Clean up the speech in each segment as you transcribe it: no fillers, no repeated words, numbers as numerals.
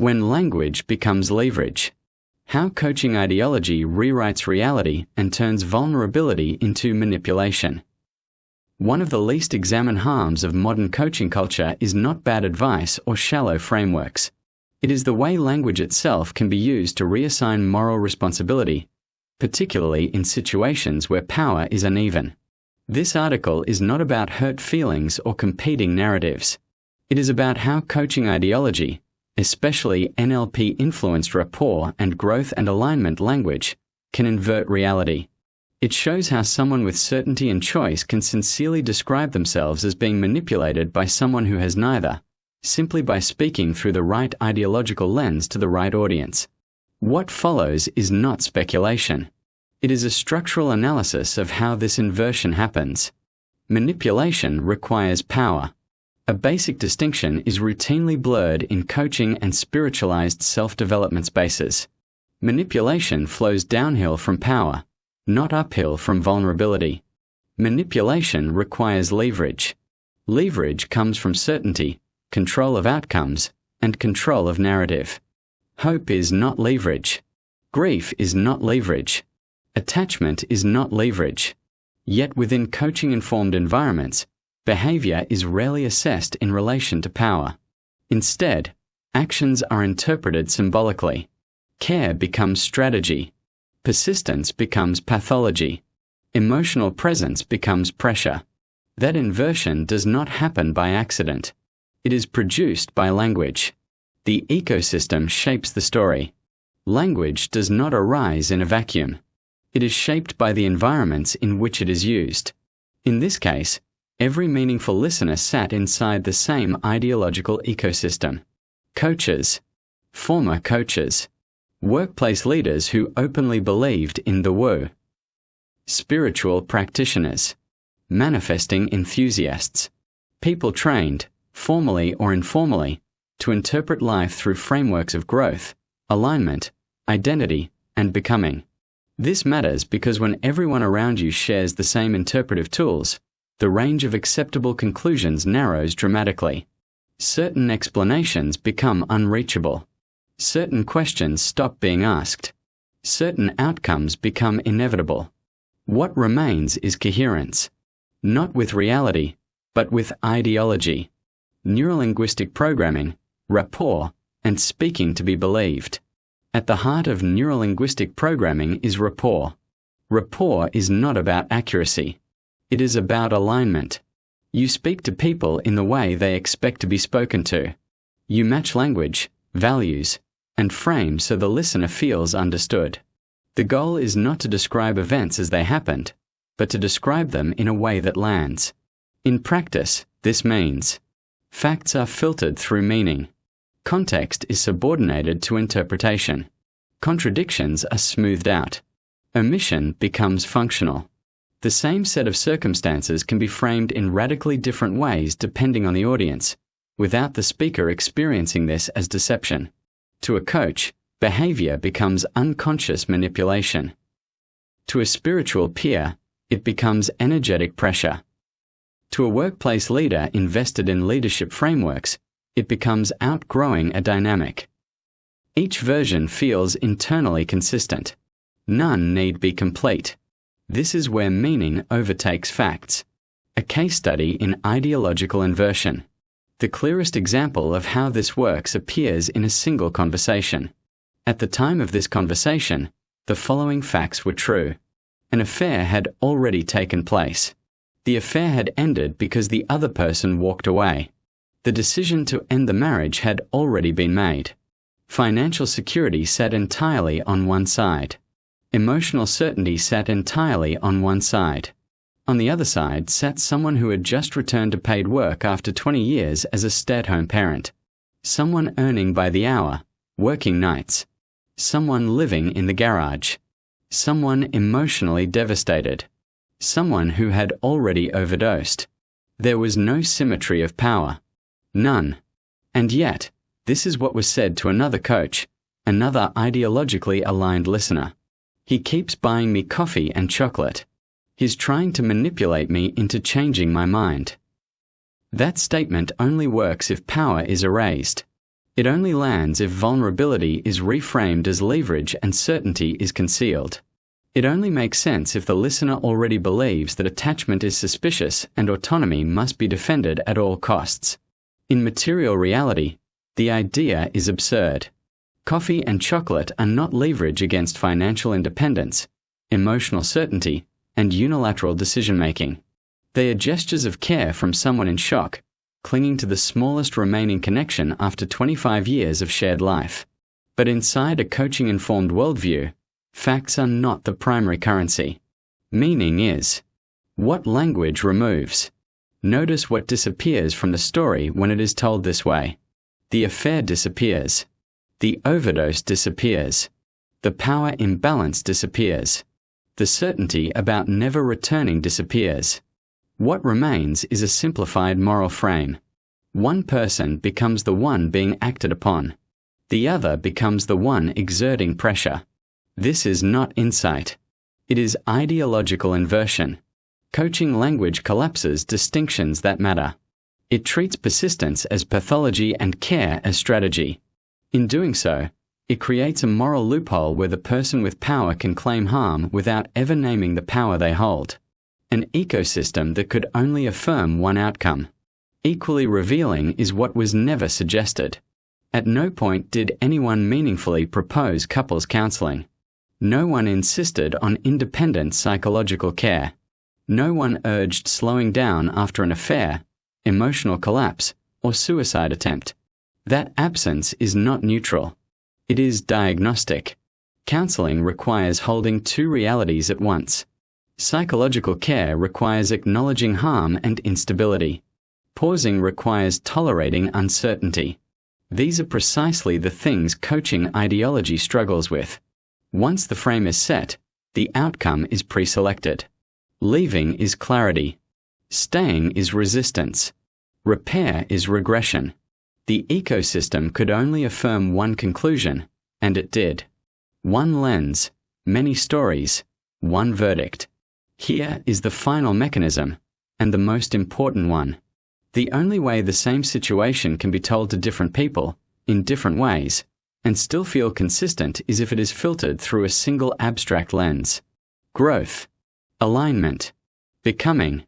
When language becomes leverage. How coaching ideology rewrites reality and turns vulnerability into manipulation. One of the least examined harms of modern coaching culture is not bad advice or shallow frameworks. It is the way language itself can be used to reassign moral responsibility, particularly in situations where power is uneven. This article is not about hurt feelings or competing narratives. It is about how coaching ideology, especially NLP-influenced rapport and growth and alignment language, can invert reality. It shows how someone with certainty and choice can sincerely describe themselves as being manipulated by someone who has neither, simply by speaking through the right ideological lens to the right audience. What follows is not speculation. It is a structural analysis of how this inversion happens. Manipulation requires power. A basic distinction is routinely blurred in coaching and spiritualized self-development spaces. Manipulation flows downhill from power, not uphill from vulnerability. Manipulation requires leverage. Leverage comes from certainty, control of outcomes, and control of narrative. Hope is not leverage. Grief is not leverage. Attachment is not leverage. Yet within coaching-informed environments, behavior is rarely assessed in relation to power. Instead, actions are interpreted symbolically. Care becomes strategy. Persistence becomes pathology. Emotional presence becomes pressure. That inversion does not happen by accident. It is produced by language. The ecosystem shapes the story. Language does not arise in a vacuum. It is shaped by the environments in which it is used. In this case, every meaningful listener sat inside the same ideological ecosystem. Coaches, former coaches, workplace leaders who openly believed in the woo, spiritual practitioners, manifesting enthusiasts, people trained, formally or informally, to interpret life through frameworks of growth, alignment, identity, and becoming. This matters because when everyone around you shares the same interpretive tools, the range of acceptable conclusions narrows dramatically. Certain explanations become unreachable. Certain questions stop being asked. Certain outcomes become inevitable. What remains is coherence, not with reality, but with ideology, neurolinguistic programming, rapport, and speaking to be believed. At the heart of neurolinguistic programming is rapport. Rapport is not about accuracy. It is about alignment. You speak to people in the way they expect to be spoken to. You match language, values, and frame so the listener feels understood. The goal is not to describe events as they happened, but to describe them in a way that lands. In practice, this means facts are filtered through meaning. Context is subordinated to interpretation. Contradictions are smoothed out. Omission becomes functional. The same set of circumstances can be framed in radically different ways depending on the audience, without the speaker experiencing this as deception. To a coach, behavior becomes unconscious manipulation. To a spiritual peer, it becomes energetic pressure. To a workplace leader invested in leadership frameworks, it becomes outgrowing a dynamic. Each version feels internally consistent. None need be complete. This is where meaning overtakes facts. A case study in ideological inversion. The clearest example of how this works appears in a single conversation. At the time of this conversation, the following facts were true. An affair had already taken place. The affair had ended because the other person walked away. The decision to end the marriage had already been made. Financial security sat entirely on one side. Emotional certainty sat entirely on one side. On the other side sat someone who had just returned to paid work after 20 years as a stay-at-home parent. Someone earning by the hour, working nights. Someone living in the garage. Someone emotionally devastated. Someone who had already overdosed. There was no symmetry of power. None. And yet, this is what was said to another coach, another ideologically aligned listener. He keeps buying me coffee and chocolate. He's trying to manipulate me into changing my mind. That statement only works if power is erased. It only lands if vulnerability is reframed as leverage and certainty is concealed. It only makes sense if the listener already believes that attachment is suspicious and autonomy must be defended at all costs. In material reality, the idea is absurd. Coffee and chocolate are not leverage against financial independence, emotional certainty, and unilateral decision-making. They are gestures of care from someone in shock, clinging to the smallest remaining connection after 25 years of shared life. But inside a coaching-informed worldview, facts are not the primary currency. Meaning is. What language removes? Notice what disappears from the story when it is told this way. The affair disappears. The overdose disappears. The power imbalance disappears. The certainty about never returning disappears. What remains is a simplified moral frame. One person becomes the one being acted upon. The other becomes the one exerting pressure. This is not insight. It is ideological inversion. Coaching language collapses distinctions that matter. It treats persistence as pathology and care as strategy. In doing so, it creates a moral loophole where the person with power can claim harm without ever naming the power they hold. An ecosystem that could only affirm one outcome. Equally revealing is what was never suggested. At no point did anyone meaningfully propose couples counseling. No one insisted on independent psychological care. No one urged slowing down after an affair, emotional collapse, or suicide attempt. That absence is not neutral. It is diagnostic. Counseling requires holding two realities at once. Psychological care requires acknowledging harm and instability. Pausing requires tolerating uncertainty. These are precisely the things coaching ideology struggles with. Once the frame is set, the outcome is pre-selected. Leaving is clarity. Staying is resistance. Repair is regression. The ecosystem could only affirm one conclusion, and it did. One lens, many stories, one verdict. Here is the final mechanism, and the most important one. The only way the same situation can be told to different people, in different ways, and still feel consistent is if it is filtered through a single abstract lens. Growth, alignment, becoming.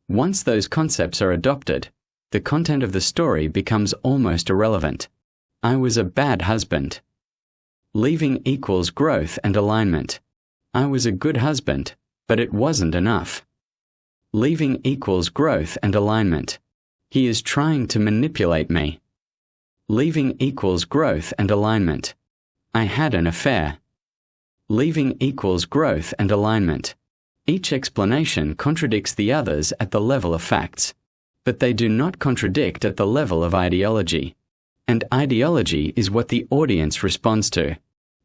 Once those concepts are adopted, the content of the story becomes almost irrelevant. I was a bad husband. Leaving equals growth and alignment. I was a good husband, but it wasn't enough. Leaving equals growth and alignment. He is trying to manipulate me. Leaving equals growth and alignment. I had an affair. Leaving equals growth and alignment. Each explanation contradicts the others at the level of facts, but they do not contradict at the level of ideology. And ideology is what the audience responds to.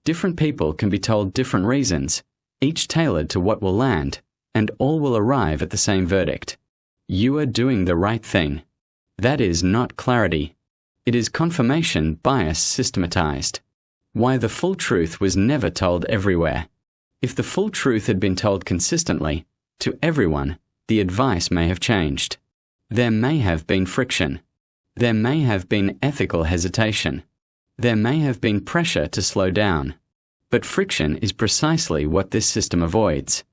Different people can be told different reasons, each tailored to what will land, and all will arrive at the same verdict. You are doing the right thing. That is not clarity. It is confirmation bias systematized. Why the full truth was never told everywhere. If the full truth had been told consistently, to everyone, the advice may have changed. There may have been friction. There may have been ethical hesitation. There may have been pressure to slow down. But friction is precisely what this system avoids.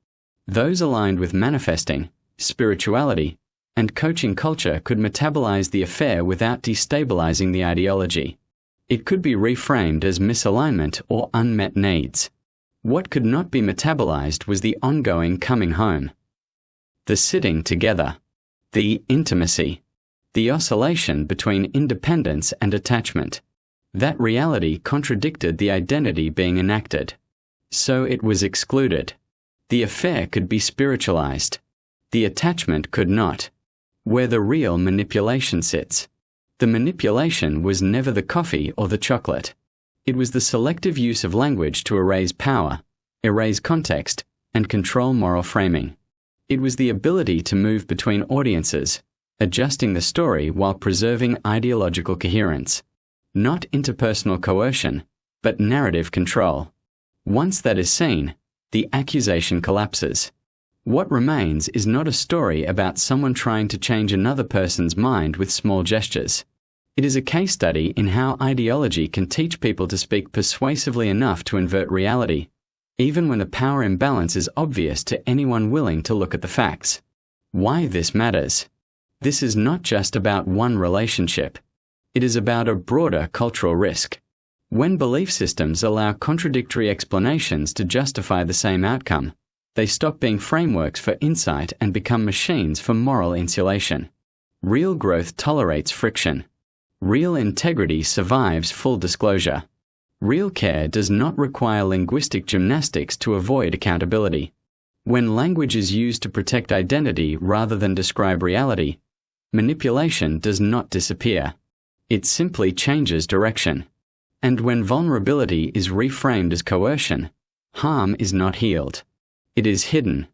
Those aligned with manifesting, spirituality, and coaching culture could metabolize the affair without destabilizing the ideology. It could be reframed as misalignment or unmet needs. What could not be metabolized was the ongoing coming home. The sitting together. The intimacy. The oscillation between independence and attachment. That reality contradicted the identity being enacted. So it was excluded. The affair could be spiritualized. The attachment could not. Where the real manipulation sits. The manipulation was never the coffee or the chocolate. It was the selective use of language to erase power, erase context, and control moral framing. It was the ability to move between audiences, adjusting the story while preserving ideological coherence. Not interpersonal coercion, but narrative control. Once that is seen, the accusation collapses. What remains is not a story about someone trying to change another person's mind with small gestures. It is a case study in how ideology can teach people to speak persuasively enough to invert reality, even when the power imbalance is obvious to anyone willing to look at the facts. Why this matters. This is not just about one relationship. It is about a broader cultural risk. When belief systems allow contradictory explanations to justify the same outcome, they stop being frameworks for insight and become machines for moral insulation. Real growth tolerates friction. Real integrity survives full disclosure. Real care does not require linguistic gymnastics to avoid accountability. When language is used to protect identity rather than describe reality, manipulation does not disappear. It simply changes direction. And when vulnerability is reframed as coercion, harm is not healed. It is hidden.